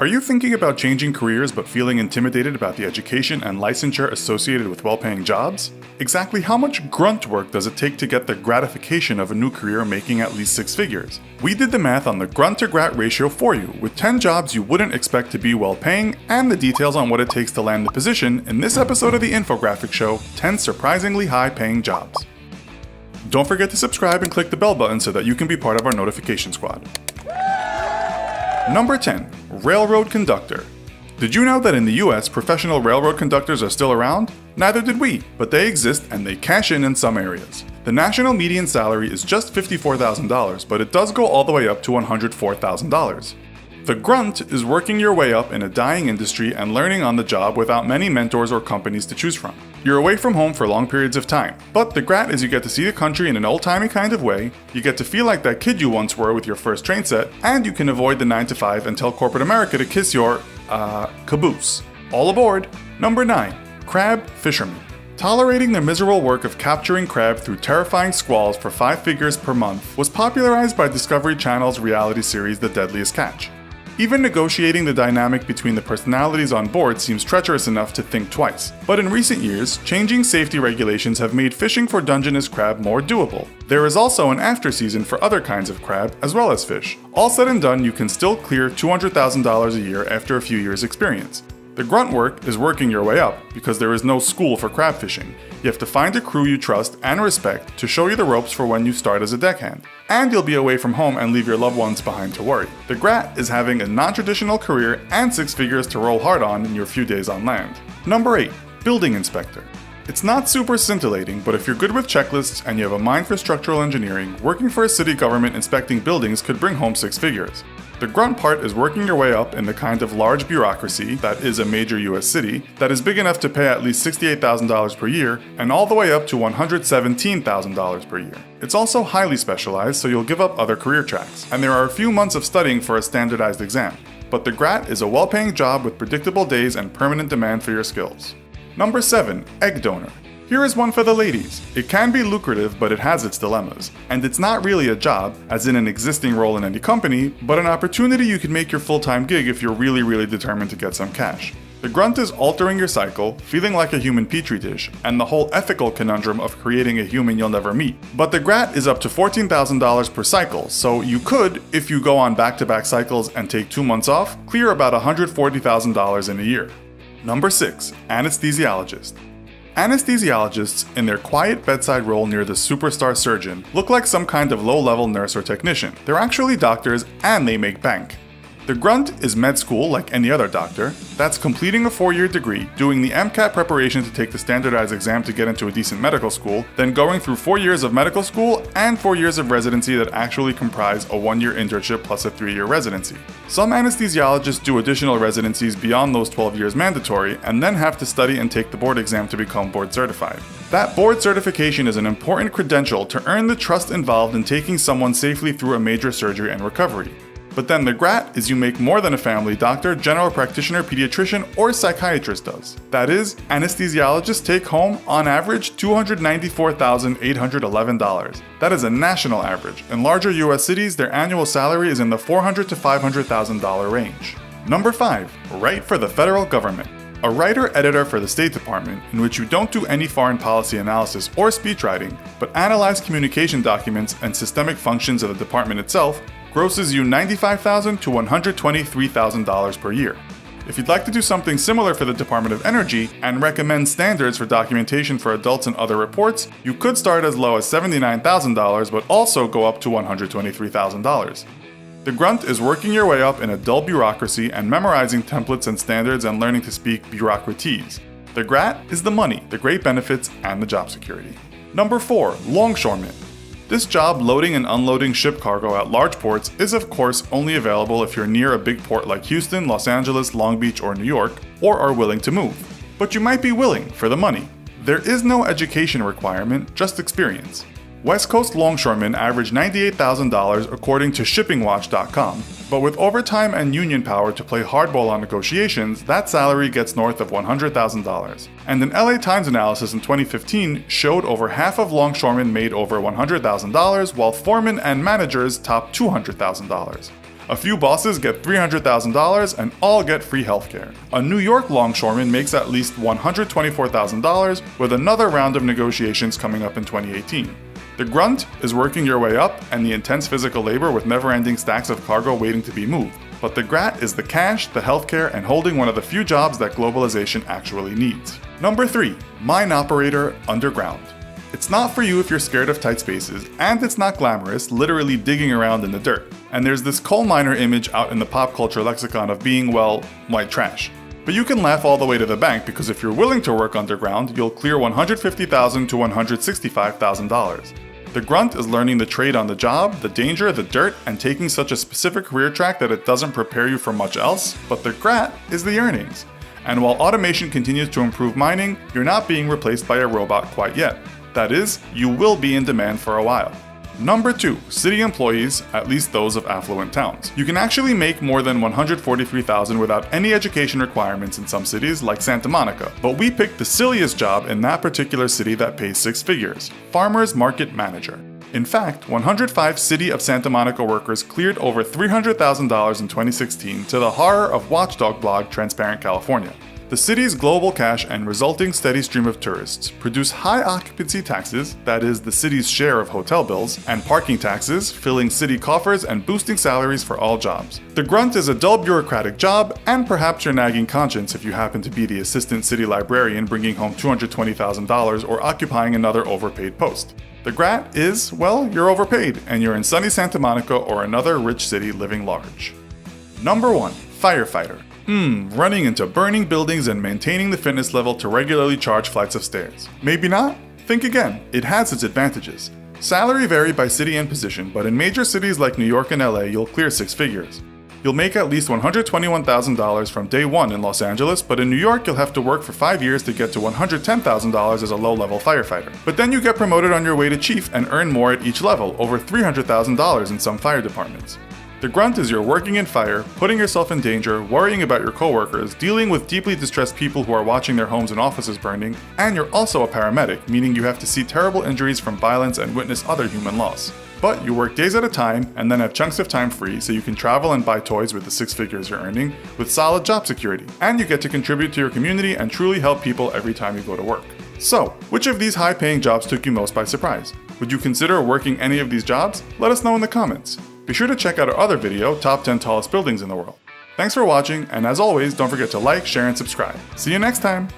Are you thinking about changing careers but feeling intimidated about the education and licensure associated with well-paying jobs? Exactly how much grunt work does it take to get the gratification of a new career making at least six figures? We did the math on the grunt to grat ratio for you, with 10 jobs you wouldn't expect to be well-paying, and the details on what it takes to land the position in this episode of the Infographic Show, 10 surprisingly high-paying jobs. Don't forget to subscribe and click the bell button so that you can be part of our notification squad. Number 10. Railroad Conductor. Did you know that in the US, professional railroad conductors are still around? Neither did we, but they exist and they cash in some areas. The national median salary is just $54,000, but it does go all the way up to $104,000. The grunt is working your way up in a dying industry and learning on the job without many mentors or companies to choose from. You're away from home for long periods of time, but the grat is you get to see the country in an old-timey kind of way, you get to feel like that kid you once were with your first train set, and you can avoid the 9 to 5 and tell corporate America to kiss your, caboose. All aboard! Number 9. Crab Fisherman. Tolerating the miserable work of capturing crab through terrifying squalls for 5 figures per month was popularized by Discovery Channel's reality series The Deadliest Catch. Even negotiating the dynamic between the personalities on board seems treacherous enough to think twice. But in recent years, changing safety regulations have made fishing for Dungeness crab more doable. There is also an after season for other kinds of crab, as well as fish. All said and done, you can still clear $200,000 a year after a few years' experience. The grunt work is working your way up, because there is no school for crab fishing. You have to find a crew you trust and respect to show you the ropes for when you start as a deckhand. And you'll be away from home and leave your loved ones behind to worry. The grat is having a non-traditional career and 6 figures to roll hard on in your few days on land. Number 8. Building Inspector. It's not super scintillating, but if you're good with checklists and you have a mind for structural engineering, working for a city government inspecting buildings could bring home 6 figures. The grunt part is working your way up in the kind of large bureaucracy that is a major US city that is big enough to pay at least $68,000 per year and all the way up to $117,000 per year. It's also highly specialized, so you'll give up other career tracks, and there are a few months of studying for a standardized exam. But the grat is a well-paying job with predictable days and permanent demand for your skills. Number 7. Egg Donor. Here is one for the ladies. It can be lucrative, but it has its dilemmas. And it's not really a job, as in an existing role in any company, but an opportunity you can make your full-time gig if you're really determined to get some cash. The grunt is altering your cycle, feeling like a human petri dish, and the whole ethical conundrum of creating a human you'll never meet. But the grat is up to $14,000 per cycle, so you could, if you go on back-to-back cycles and take 2 months off, clear about $140,000 in a year. Number 6. Anesthesiologist. Anesthesiologists, in their quiet bedside role near the superstar surgeon, look like some kind of low-level nurse or technician. They're actually doctors, and they make bank. The grunt is med school like any other doctor. That's completing a 4-year degree, doing the MCAT preparation to take the standardized exam to get into a decent medical school, then going through 4 years of medical school and 4 years of residency that actually comprise a 1-year internship plus a 3-year residency. Some anesthesiologists do additional residencies beyond those 12 years mandatory and then have to study and take the board exam to become board certified. That board certification is an important credential to earn the trust involved in taking someone safely through a major surgery and recovery. But then the grat is you make more than a family doctor, general practitioner, pediatrician, or psychiatrist does. That is, anesthesiologists take home, on average, $294,811. That is a national average. In larger US cities, their annual salary is in the $400,000 to $500,000 range. Number 5. Write for the federal government. A writer-editor for the State Department, in which you don't do any foreign policy analysis or speechwriting, but analyze communication documents and systemic functions of the department itself, grosses you $95,000 to $123,000 per year. If you'd like to do something similar for the Department of Energy and recommend standards for documentation for adults and other reports, you could start as low as $79,000 but also go up to $123,000. The grunt is working your way up in a dull bureaucracy and memorizing templates and standards and learning to speak bureaucratese. The grat is the money, the great benefits, and the job security. Number 4. Longshoreman. This job loading and unloading ship cargo at large ports is of course only available if you're near a big port like Houston, Los Angeles, Long Beach, or New York, or are willing to move. But you might be willing for the money. There is no education requirement, just experience. West Coast longshoremen average $98,000 according to shippingwatch.com, but with overtime and union power to play hardball on negotiations, that salary gets north of $100,000. And an LA Times analysis in 2015 showed over half of longshoremen made over $100,000, while foremen and managers topped $200,000. A few bosses get $300,000 and all get free healthcare. A New York longshoreman makes at least $124,000 with another round of negotiations coming up in 2018. The grunt is working your way up and the intense physical labor with never-ending stacks of cargo waiting to be moved. But the grat is the cash, the healthcare, and holding one of the few jobs that globalization actually needs. Number 3. Mine operator underground. It's not for you if you're scared of tight spaces, and it's not glamorous, literally digging around in the dirt. And there's this coal miner image out in the pop culture lexicon of being, well, white trash. But you can laugh all the way to the bank because if you're willing to work underground, you'll clear $150,000 to $165,000. The grunt is learning the trade on the job, the danger, the dirt, and taking such a specific career track that it doesn't prepare you for much else, but the grat is the earnings. And while automation continues to improve mining, you're not being replaced by a robot quite yet. That is, you will be in demand for a while. Number 2. City employees, at least those of affluent towns. You can actually make more than $143,000 without any education requirements in some cities like Santa Monica, but we picked the silliest job in that particular city that pays 6 figures: farmers market manager. In fact, 105 City of Santa Monica workers cleared over $300,000 in 2016 to the horror of watchdog blog Transparent California. The city's global cash and resulting steady stream of tourists produce high occupancy taxes, that is, the city's share of hotel bills, and parking taxes, filling city coffers and boosting salaries for all jobs. The grunt is a dull bureaucratic job, and perhaps your nagging conscience if you happen to be the assistant city librarian bringing home $220,000 or occupying another overpaid post. The grat is, well, you're overpaid, and you're in sunny Santa Monica or another rich city living large. Number 1. Firefighter. Running into burning buildings and maintaining the fitness level to regularly charge flights of stairs. Maybe not? Think again. It has its advantages. Salary vary by city and position, but in major cities like New York and LA, you'll clear 6 figures. You'll make at least $121,000 from day one in Los Angeles, but in New York you'll have to work for 5 years to get to $110,000 as a low-level firefighter. But then you get promoted on your way to chief and earn more at each level, over $300,000 in some fire departments. The grunt is you're working in fire, putting yourself in danger, worrying about your coworkers, dealing with deeply distressed people who are watching their homes and offices burning, and you're also a paramedic, meaning you have to see terrible injuries from violence and witness other human loss. But you work days at a time and then have chunks of time free so you can travel and buy toys with the 6 figures you're earning with solid job security, and you get to contribute to your community and truly help people every time you go to work. So, which of these high-paying jobs took you most by surprise? Would you consider working any of these jobs? Let us know in the comments. Be sure to check out our other video, Top 10 Tallest Buildings in the World. Thanks for watching, and as always, don't forget to like, share, and subscribe. See you next time!